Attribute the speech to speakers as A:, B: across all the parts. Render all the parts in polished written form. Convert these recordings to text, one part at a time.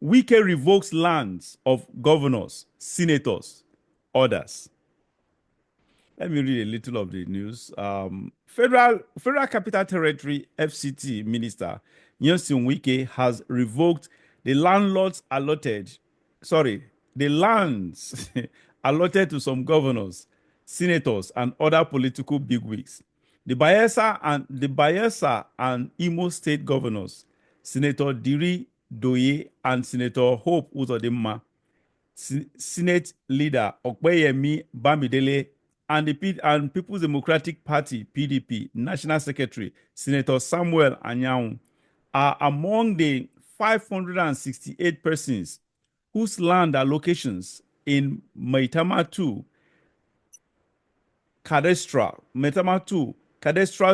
A: Wike revokes lands of governors, senators, others. Let me read a little of the news. Federal Capital Territory FCT Minister Nyesom Wike has revoked the landlords allotted, the lands allotted to some governors, senators, and other political bigwigs. The Bayelsa and Imo State governors, Senator Diri Doye and Senator Hope Uzodinma, Senate leader Okpeyemi Bamidele, and the People's Democratic Party (PDP) National Secretary Senator Samuel Anyanwu are among the 568 persons whose land allocations in Maitama 2 Cadastral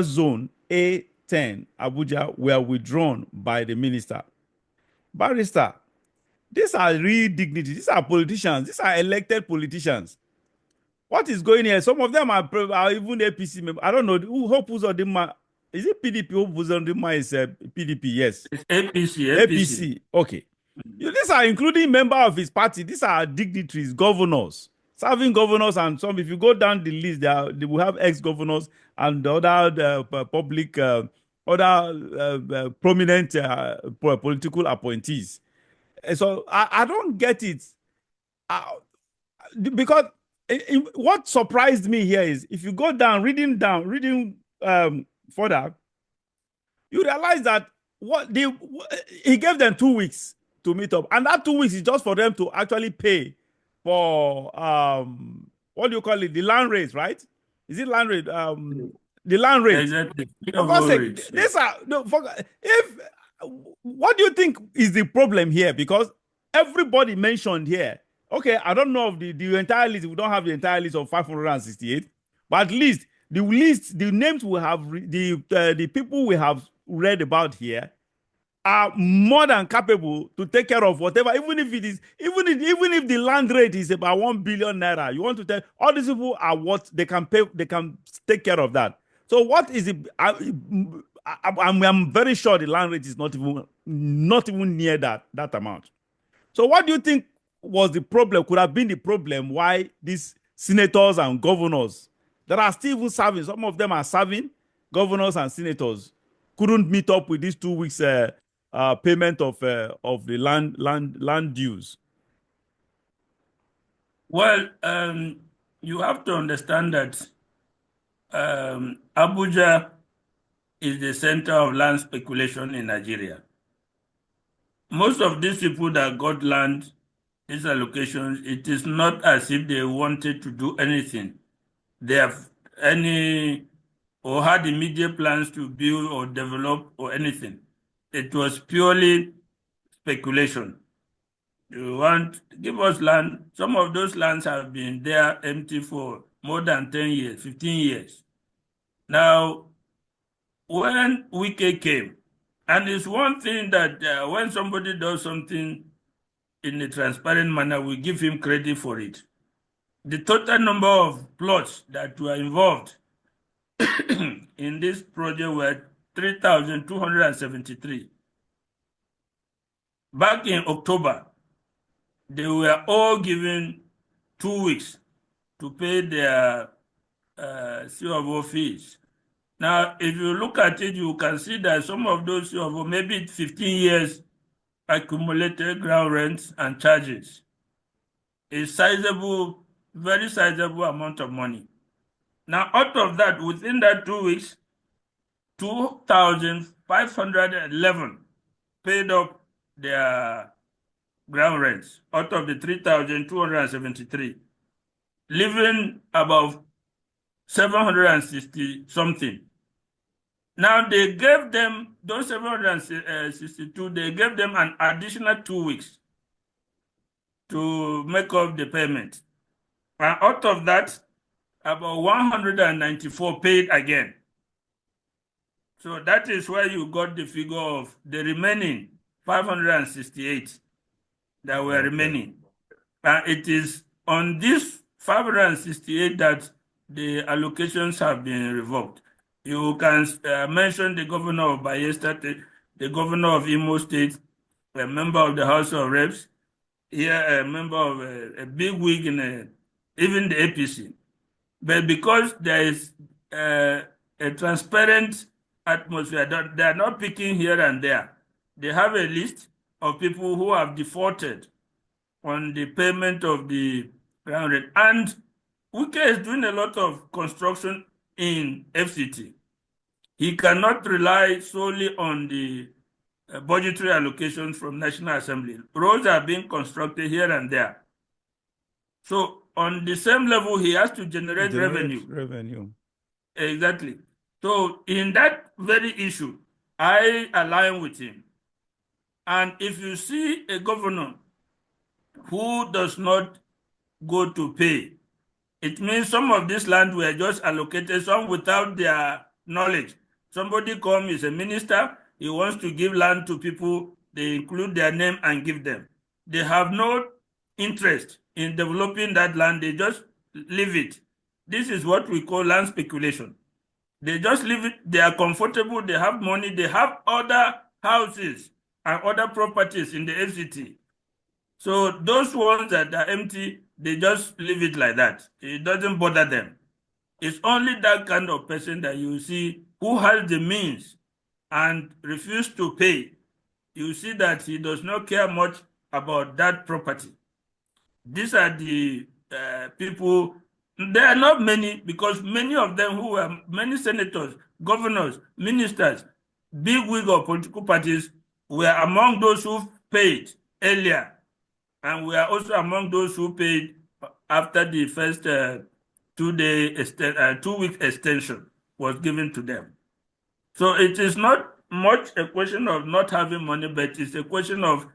A: Zone A10 Abuja were withdrawn by the minister. Barrister, these are real dignity. These are politicians. These are elected politicians. What is going here? Some of them are even APC members. I don't know. Hope Uzodinma, is it PDP? Hope Uzodinma is PDP, yes.
B: It's APC.
A: APC, okay. These are including member of his party. These are dignitaries, governors, serving governors, and some. If you go down the list, they will have ex-governors and the other public, prominent political appointees. So I don't get it. Because what surprised me here is if you go down, reading further, you realize that he gave them 2 weeks to meet up, and that 2 weeks is just for them to actually pay for what do you call it, the land rates, right? Is it land rate? The land rate.
B: Exactly.
A: What do you think is the problem here? Because everybody mentioned here. Okay, I don't know of the entire list. We don't have the entire list of 568, but at least the names we have, the people we have read about here are more than capable to take care of whatever, even if the land rate is about 1 billion naira. You want to tell all these people are what they can pay, they can take care of that. So what is it? I'm very sure the land rate is not even near that amount. So what do you think was the problem, could have been the problem why these senators and governors that are still even serving, some of them are serving, governors and senators, couldn't meet up with these 2 weeks payment of the land dues?
B: Well, you have to understand that Abuja is the center of land speculation in Nigeria. Most of these people that got land, these allocations, it is not as if they wanted to do anything. They have or had immediate plans to build or develop or anything. It was purely speculation. You want to give us land. Some of those lands have been there empty for more than 10 years, 15 years. Now, when Wike came, and it's one thing that when somebody does something in a transparent manner, we give him credit for it. The total number of plots that were involved in this project were 3,273. Back in October, they were all given 2 weeks to pay their COO fees. Now, if you look at it, you can see that some of those COO, maybe 15 years accumulated ground rents and charges, a sizable, very sizable amount of money. Now, out of that, within that 2 weeks, 2,511 paid up their ground rents out of the 3,273, leaving about 760 something. Now they gave them, those 762, they gave them an additional 2 weeks to make up the payment. And out of that, about 194 paid again. So that is where you got the figure of the remaining 568 that were remaining. And it is on this 568 that the allocations have been revoked. You can mention the governor of Bayelsa State, the governor of Imo State, a member of the House of Reps, here a member of a big wig in even the APC. But because there is a transparent atmosphere, they are not picking here and there. They have a list of people who have defaulted on the payment of the ground rent. And Wike is doing a lot of construction in FCT. He cannot rely solely on the budgetary allocations from National Assembly. Roads are being constructed here and there. So on the same level, he has to generate revenue. Exactly. So in that very issue, I align with him. And if you see a governor who does not go to pay, it means some of this land were just allocated, some without their knowledge. Somebody comes, is a minister, he wants to give land to people, they include their name and give them. They have no interest in developing that land, they just leave it. This is what we call land speculation. They just leave it, they are comfortable, they have money, they have other houses and other properties in the FCT. So those ones that are empty, they just leave it like that. It doesn't bother them. It's only that kind of person that you see who has the means and refuse to pay. You see that he does not care much about that property. These are the people. There are not many, because many of them who were many senators, governors, ministers, big wig of political parties were among those who paid earlier, and we are also among those who paid after the first 2-week extension was given to them. So it is not much a question of not having money, but it's a question of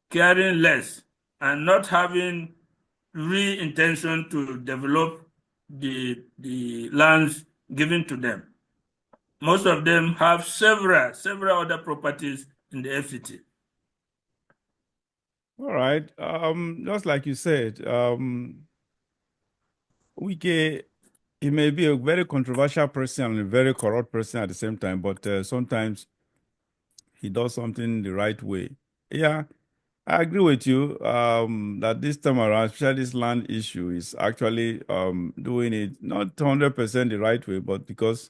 B: caring less and not having real intention to develop the lands given to them. Most of them have several other properties in the FCT.
A: All right. Just like you said, Wike, he may be a very controversial person and a very corrupt person at the same time, but sometimes he does something the right way. Yeah, I agree with you that this time around, especially this land issue, is actually doing it not 100% the right way, but because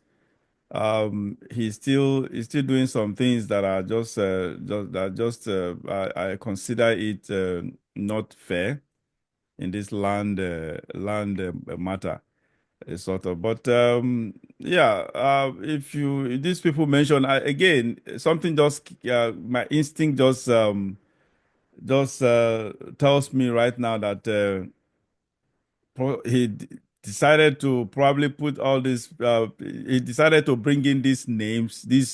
A: he's still doing some things that are I consider it not fair in this land matter, sort of. But yeah, if these people mention again something, just my instinct just tells me right now that decided to probably put all this. He decided to bring in these names, names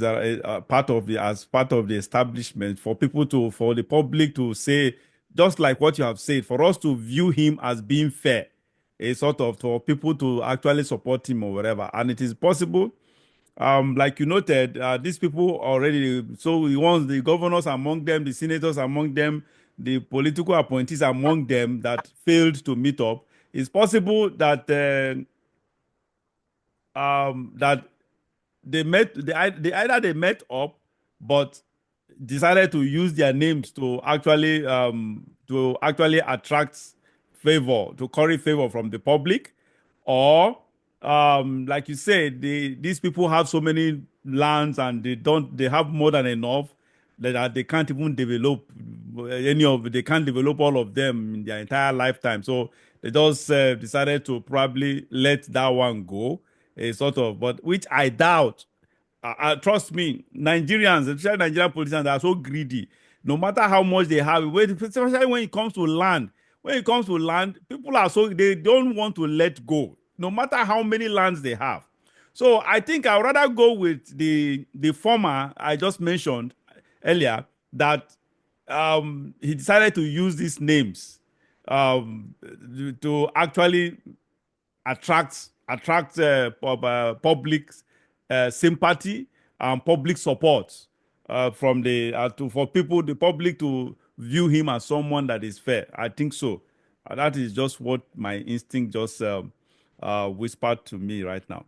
A: that are part of the as part of the establishment for people to for the public to say, just like what you have said, for us to view him as being fair, a sort of for people to actually support him or whatever, and it is possible. Like you noted, these people already, so he wants the governors among them, the senators among them, the political appointees among them that failed to meet up. It's possible that that they either they met up, but decided to use their names to actually attract favor, to curry favor from the public, or like you said, these people have so many lands and they have more than enough that they can't even develop they can't develop all of them in their entire lifetime. So they just decided to probably let that one go, a sort of, but which I doubt. Trust me, Nigerians, especially Nigerian politicians, are so greedy. No matter how much they have, especially when it comes to land, people are so they don't want to let go, no matter how many lands they have. So I think I'd rather go with the former I just mentioned earlier, that he decided to use these names to actually attract public sympathy and public support from for people, the public, to view him as someone that is fair. I think so. That is just what my instinct just whispered to me right now.